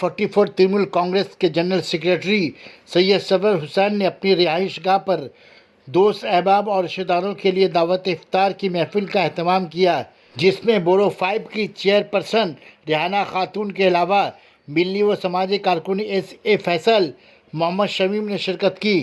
44 तृणमूल कांग्रेस के general secretary Syed Sarwar Hussain ने अपनी रहाइश गाह पर दोस्त, अहबाब और रिश्तेदारों के लिए दावत इफ्तार की महफिल का एहतमाम किया, जिसमें बोरो 5 की चेयरपर्सन रिहाना खातून के अलावा मिलनी व समाजी कारकुन ए फैसल, मोहम्मद शमीम ने शिरकत की।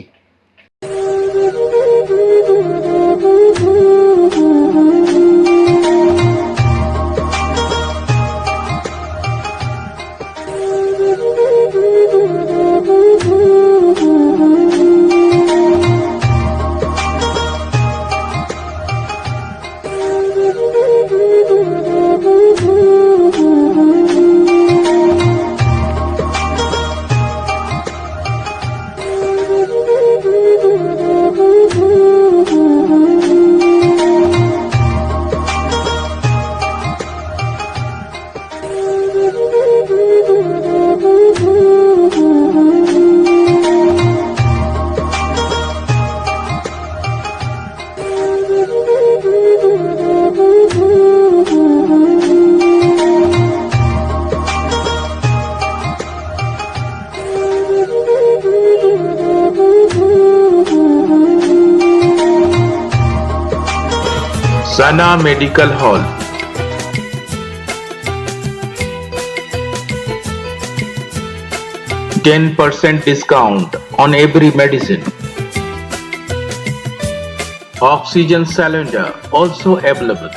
Sana Medical Hall. %10 discount on every medicine. Oxygen cylinder also available.